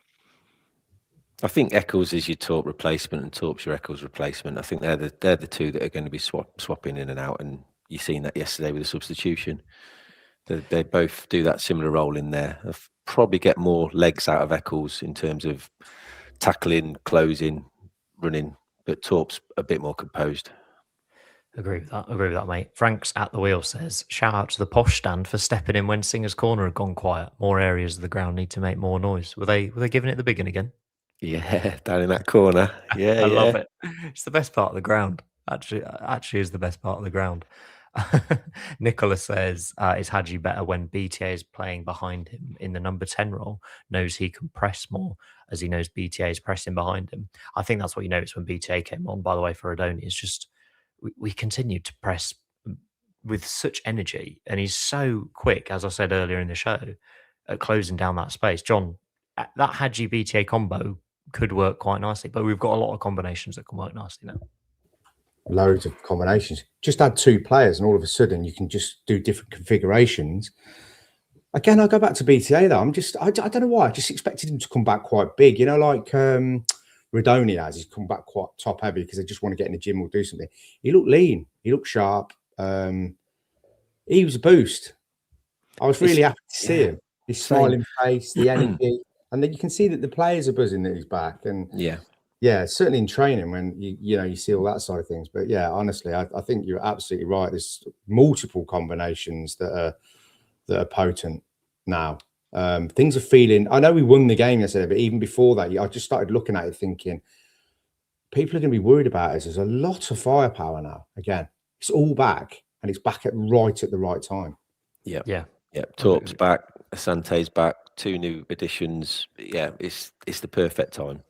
I think Eccles is your Torp replacement and Torp's your Eccles replacement. I think they're the 2 that are going to be swapping in and out. And you've seen that yesterday with the substitution. They both do that similar role in there. They'll probably get more legs out of Eccles in terms of tackling, closing, running. But Torp's a bit more composed. Agree with that, mate. Frank's at the wheel says, shout out to the posh stand for stepping in when Singer's Corner had gone quiet. More areas of the ground need to make more noise. Were they giving it the big one again? Yeah, down in that corner. Yeah, I love it. It's the best part of the ground. Actually is the best part of the ground. Nicholas says, is Haji better when BTA is playing behind him in the number 10 role? Knows he can press more as he knows BTA is pressing behind him. I think that's what you noticed when BTA came on, by the way, for Adoni. It's just we continued to press with such energy, and he's so quick, as I said earlier in the show, at closing down that space. John, that Haji BTA combo could work quite nicely, but we've got a lot of combinations that can work nicely now. Loads of combinations. Just add 2 players and all of a sudden you can just do different configurations. Again, I'll go back to BTA though. I don't know why. I just expected him to come back quite big. You know, like Rodoni has. He's come back quite top heavy because they just want to get in the gym or do something. He looked lean. He looked sharp. He was a boost. I was really happy to see him. His smiling face, the energy. And then you can see that the players are buzzing that he's back. And yeah, certainly in training when you see all that side of things. But yeah, honestly, I think you're absolutely right. There's multiple combinations that are potent now. Things are feeling. I know we won the game yesterday, but even before that, I just started looking at it thinking people are going to be worried about us. There's a lot of firepower now. Again, it's all back, and it's back right at the right time. Yeah. Torp's back, Asante's back, 2 new additions. Yeah, it's the perfect time.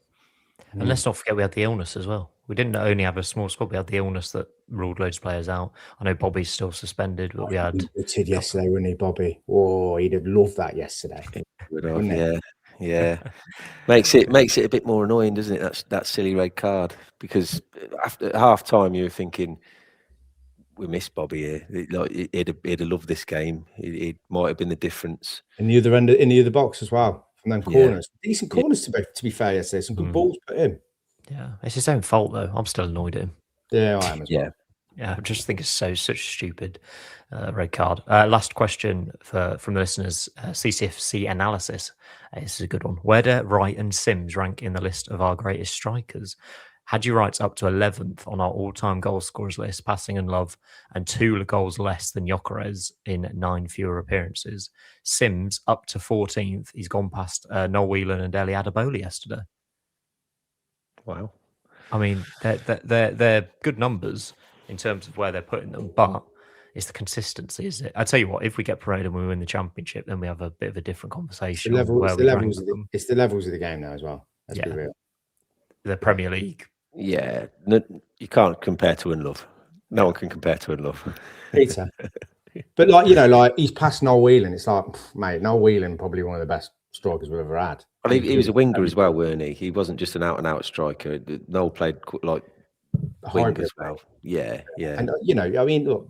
And let's not forget we had the illness as well. We didn't only have a small squad, we had the illness that ruled loads of players out. I know Bobby's still suspended, but we had... He did yesterday, wouldn't he, Bobby? Oh, he'd have loved that yesterday. Yeah. Makes it a bit more annoying, doesn't it? That silly red card. Because after half time you were thinking, we missed Bobby here. He'd have loved this game. It might have been the difference. In the other box as well. From them corners. Decent corners to be fair yesterday. Some good balls put in. Yeah. It's his own fault though. I'm still annoyed at him. Yeah, I am as well. Yeah, I just think it's such a stupid red card. Last question from the listeners, CCFC analysis. This is a good one. Where do Wright and Simms rank in the list of our greatest strikers? Haji Wright's up to 11th on our all-time goal scorers list, passing and love, and 2 goals less than Gyökeres in 9 fewer appearances. Simms up to 14th. He's gone past Noel Whelan and Dele Adebola yesterday. Wow. I mean, they're good numbers in terms of where they're putting them, but it's the consistency, is it? I tell you what, if we get promoted and we win the championship, then we have a bit of a different conversation. It's the levels of the game now as well. Let's be real. The Premier League. Yeah, no, you can't compare to Unlove. No one can compare to Unlove. Peter. But like he's past Noel Whelan. It's like, mate, Noel Whelan probably one of the best strikers we've ever had. Well, he was a winger as well, weren't he? He wasn't just an out-and-out striker. Noel played like wing as well. Yeah. And I mean, look,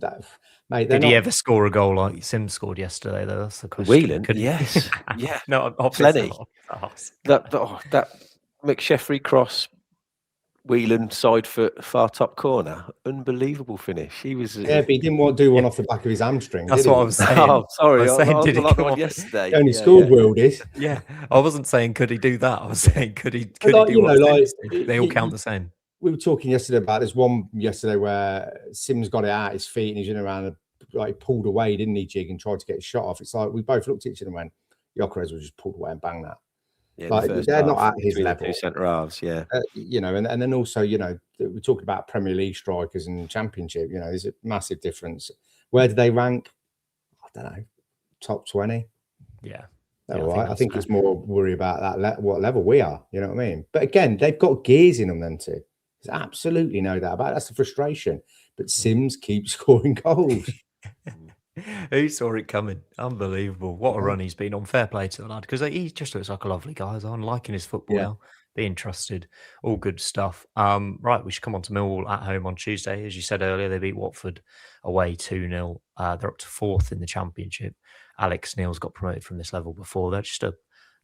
mate. Did he ever score a goal like Simms scored yesterday? Though that's the question. Whelan, yes, yeah, no, plenty. That McSheffrey cross. Whelan side foot, far top corner, unbelievable finish. He was but he didn't want to do one off the back of his hamstring. That's what I was saying. Oh, sorry, I was saying, did he like the come one off yesterday? He only scored worldies. Yeah, I wasn't saying could he do that. I was saying could he do what they all count the same. We were talking yesterday about this one where Simms got it out his feet and he's in around like pulled away, didn't he, Jig, and tried to get his shot off. It's like we both looked at each other and went, Gyökeres was just pulled away and bang that. Yeah, like they're not at his level. Two centre halves, yeah. And then also, we're talking about Premier League strikers and Championship. There's a massive difference. Where do they rank? I don't know, top 20. Yeah, I think it's more worry about that what level we are. You know what I mean? But again, they've got gears in them. Then too. There's absolutely no doubt about it. That's the frustration. But Simms keeps scoring goals. Who saw it coming? Unbelievable. What a run he's been on. Fair play to the lad, because he just looks like a lovely guy. I'm liking his football now, being trusted. All good stuff. Right, we should come on to Millwall at home on Tuesday. As you said earlier, they beat Watford away 2-0. They're up to 4th in the Championship. Alex Neil's got promoted from this level before. They're just a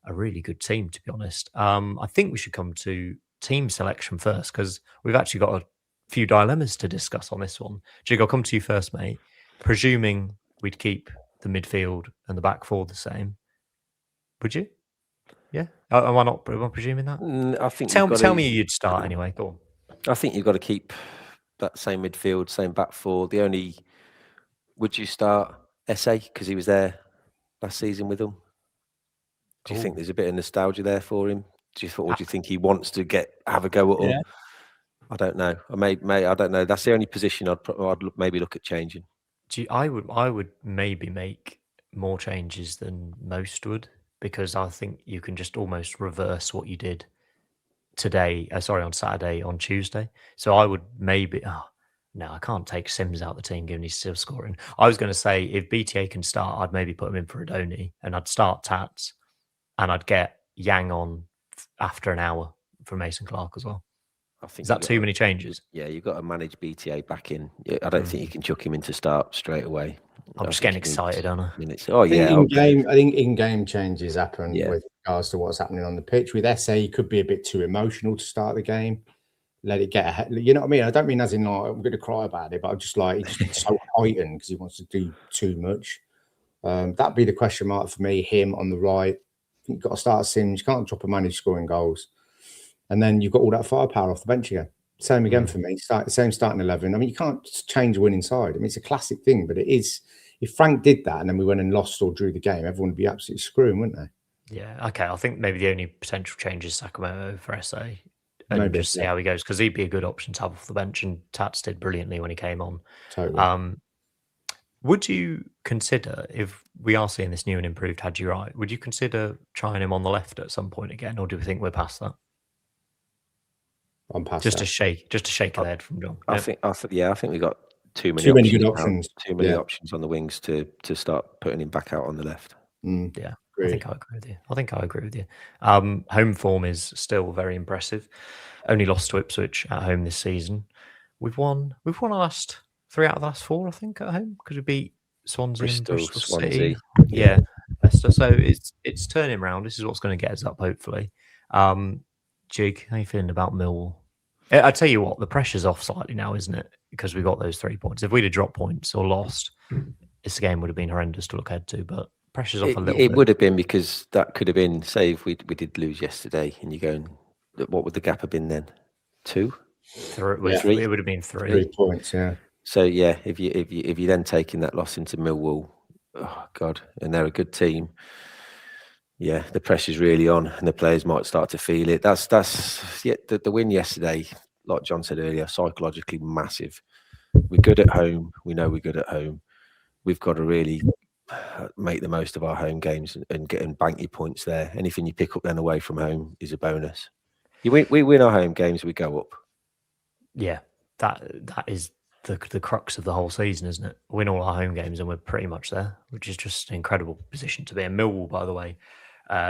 really good team, to be honest. I think we should come to team selection first, because we've actually got a few dilemmas to discuss on this one. Jig, I'll come to you first, mate. Presuming we'd keep the midfield and the back four the same, would you? Yeah. Am I presuming that? I think. Tell me you'd start anyway. Go on. I think you've got to keep that same midfield, same back four. Would you start SA because he was there last season with them? Do you think there's a bit of nostalgia there for him? Or do you think he wants to have a go at them? I don't know. I don't know. That's the only position I'd maybe look at changing. I would maybe make more changes than most would, because I think you can just almost reverse what you did on Saturday, on Tuesday. So I would maybe, no, I can't take Simms out of the team given he's still scoring. I was going to say if BTA can start, I'd maybe put him in for Adoni, and I'd start Tats, and I'd get Yang on after an hour for Mason Clark as well. Is that too many changes? Yeah, you've got to manage BTA back in. I don't think you can chuck him into start straight away. I'm just getting excited, aren't I? I think in-game changes happen with regards to what's happening on the pitch. With SA, he could be a bit too emotional to start the game. Let it get ahead. You know what I mean? I don't mean as in like I'm going to cry about it, but I'm just like he's so heightened because he wants to do too much. That'd be the question mark for me. Him on the right. You've got to start Simms. You can't drop a man who's scoring goals. And then you've got all that firepower off the bench again. Same again for me. Same starting 11. I mean, you can't change a winning side. I mean, it's a classic thing, but it is. If Frank did that and then we went and lost or drew the game, everyone would be absolutely screwing, wouldn't they? Yeah. Okay. I think maybe the only potential change is Sakamoto for SA, and just see how he goes, because he'd be a good option to have off the bench. And Tats did brilliantly when he came on. Totally. Would you consider, if we are seeing this new and improved Haji Wright, would you consider trying him on the left at some point again, or do we think we're past that? I'm past just that. A shake of the head from John. I think we got too many good options. Too many options on the wings to start putting him back out on the left. Yeah, I think I agree with you. Home form is still very impressive. Only lost to Ipswich at home this season. We've won our last 3 out of the last 4, I think, at home, because we beat Swansea and Bristol City. Yeah, Leicester. So it's turning around. This is what's going to get us up, hopefully. Jig, how are you feeling about Millwall? I tell you what, the pressure's off slightly now, isn't it? Because we got those 3 points. If we'd have dropped points or lost, this game would have been horrendous to look ahead to. But pressure's off a little bit. It would have been, because that could have been, say, if we did lose yesterday, and you're going, what would the gap have been then? 2. It would have been 3. 3 points, yeah. So yeah, if you then taking that loss into Millwall, oh God, and they're a good team. Yeah, the pressure's really on, and the players might start to feel it. That's the win yesterday, like John said earlier, psychologically massive. We're good at home. We know we're good at home. We've got to really make the most of our home games and bank your points there. Anything you pick up then away from home is a bonus. We win our home games, we go up. Yeah, that is the crux of the whole season, isn't it? Win all our home games and we're pretty much there, which is just an incredible position to be in. Millwall, by the way,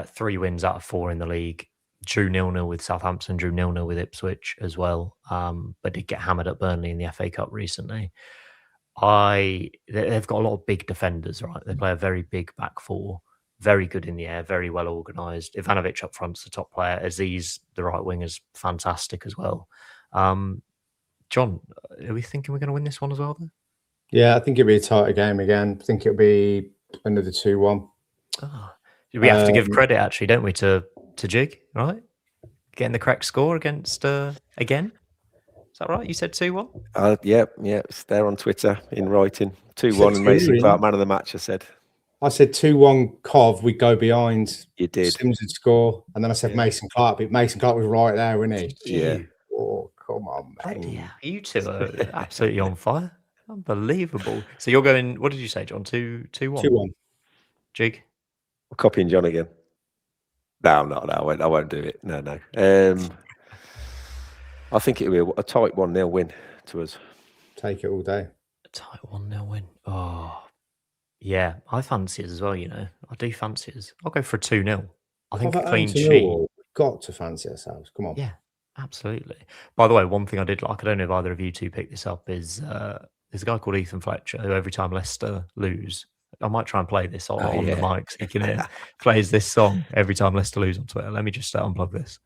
3 wins out of 4 in the league. Drew 0-0 with Southampton, drew 0-0 with Ipswich as well, but did get hammered at Burnley in the FA Cup recently. They've got a lot of big defenders, right? They play a very big back four, very good in the air, very well organised. Ivanovic up front's the top player. Aziz, the right wing, is fantastic as well. John, are we thinking we're going to win this one as well, then? Yeah, I think it'll be a tighter game again. I think it'll be another 2-1. We have to give credit, actually, don't we, to Jig, right? Getting the correct score against again. Is that right? You said 2-1? Yeah, it's there on Twitter in writing. 2-1 and Mason Clark, man of the match, I said 2-1 Cov, we'd go behind. You did. Sims would score. And then I said Mason Clark, but Mason Clark was right there, wasn't he? Yeah. Oh, come on, mate. Yeah, you two are absolutely on fire. Unbelievable. So you're going, what did you say, John? 2-1? 2-1. Jig? I'm copying John again. No, I'm not. No, I won't do it. No. I think it'll be a tight 1-0 win to us. Take it all day. A tight 1-0 win. Oh, yeah. I fancy us as well, you know. I do fancy us. I'll go for a 2-0. I think a clean sheet. We've got to fancy ourselves. Come on. Yeah, absolutely. By the way, one thing I did like, I don't know if either of you two picked this up, is there's a guy called Ethan Fletcher who every time Leicester lose, I might try and play this on the mic so you can hear, plays this song every time Leicester lose on Twitter. Let me just unplug this.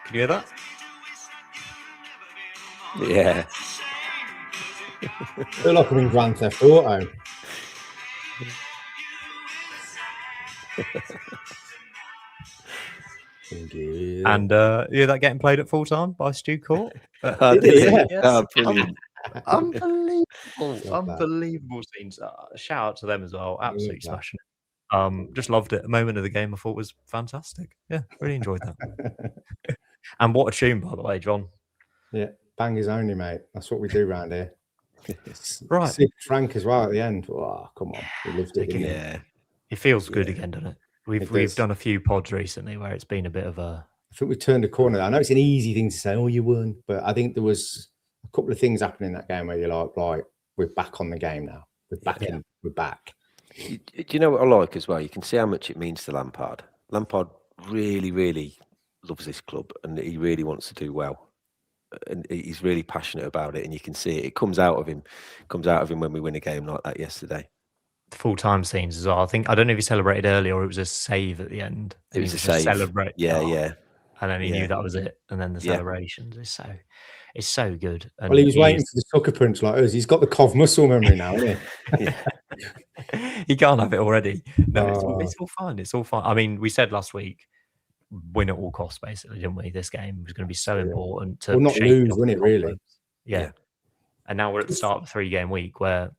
Can you hear that? Yeah. I feel like I'm in Grand Theft Auto. Thank you. And yeah, that getting played at full time by Stu Court. Yeah. Oh, brilliant. Unbelievable scenes. Shout out to them as well. Absolutely smashing it. Just loved it. A moment of the game I thought was fantastic. Yeah, really enjoyed that. And what a tune, by the way, John. Yeah, bangers only, mate. That's what we do around here. Right. Sid Frank as well at the end. Oh, come on. We loved it. Yeah. It feels good again, doesn't it? We've done a few pods recently where it's been a bit of a... I think we turned a corner. I know it's an easy thing to say, oh, you won. But I think there was a couple of things happening in that game where you're like, right, we're back on the game now. We're back in. We're back. Do you know what I like as well? You can see how much it means to Lampard. Lampard really, really loves this club and he really wants to do well. And he's really passionate about it, and you can see it. It comes out of him. When we win a game like that yesterday. Full-time scenes as well. I don't know if he celebrated early or it was a save at the end. It was a save. Celebrate. Yeah. And then he knew that was it. And then the celebrations. It's so good. And well, he was waiting for the sucker punch like us. He's got the Cov muscle memory now, hasn't he? He can't have it already. No, it's all fine. It's all fine. I mean, we said last week, win at all costs, basically, didn't we? This game was going to be so important to not lose, wouldn't it, really? Yeah. And now we're at the start of a 3-game week where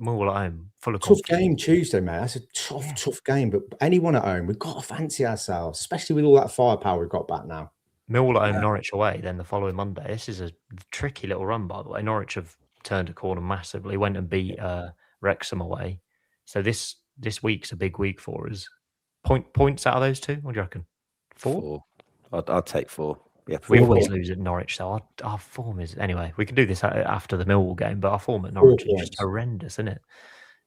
Millwall at home, full of tough game Tuesday, mate. That's a tough game. But anyone at home, we've got to fancy ourselves, especially with all that firepower we've got back now. Millwall at home, Norwich away, then the following Monday. This is a tricky little run, by the way. Norwich have turned a corner massively, went and beat Wrexham away. So this week's a big week for us. Points out of those two? What do you reckon? 4? I'd take 4. Yeah, we always lose at Norwich, so our form is... Anyway, we can do this after the Millwall game, but our form at Norwich is just horrendous, isn't it?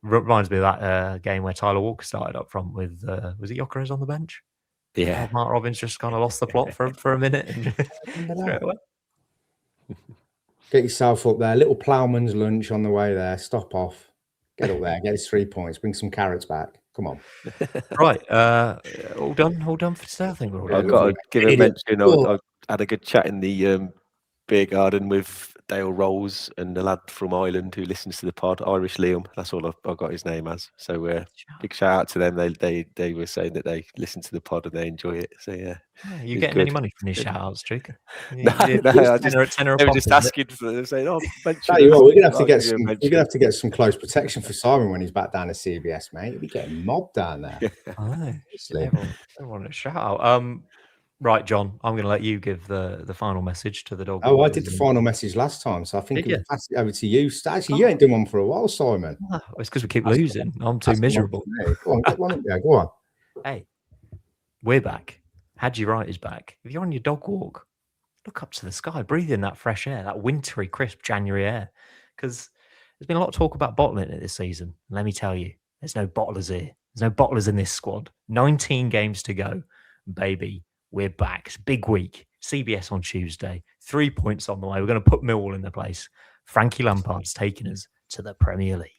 Reminds me of that game where Tyler Walker started up front with... was it Gyökeres on the bench? Yeah. Mark Robbins just kind of lost the plot for a minute. Get yourself up there. Little ploughman's lunch on the way there. Stop off. Get up there. Get us 3 points. Bring some carrots back. Come on. Right. All done for today, I think. I've got to give a mention. I had a good chat in the beer garden with Dale Rolls and the lad from Ireland who listens to the pod, Irish Liam. That's all I've got his name as. So big shout out to them. They were saying that they listen to the pod and they enjoy it. So yeah, you getting any money from these shout outs, Duke? No, I just, they were just asking for. They're saying, "Oh, tell you what, we're gonna have to get some close protection for Simon when he's back down to CBS, mate. He'll be getting mobbed down there. Everyone a shout out. Right, John, I'm going to let you give the final message to the dog. Oh, I did the final message last time, so I think we'll pass it over to you. Actually, you ain't done one for a while, Simon. Oh, it's because we keep losing. I'm too miserable. Go on, get one up there. Go on. Hey, we're back. Haji Wright is back. If you're on your dog walk, look up to the sky, breathe in that fresh air, that wintry, crisp January air. Because there's been a lot of talk about bottling it this season. Let me tell you, there's no bottlers here. There's no bottlers in this squad. 19 games to go, baby. We're back. It's a big week. CBS on Tuesday. 3 points on the way. We're going to put Millwall in the place. Frankie Lampard's taking us to the Premier League.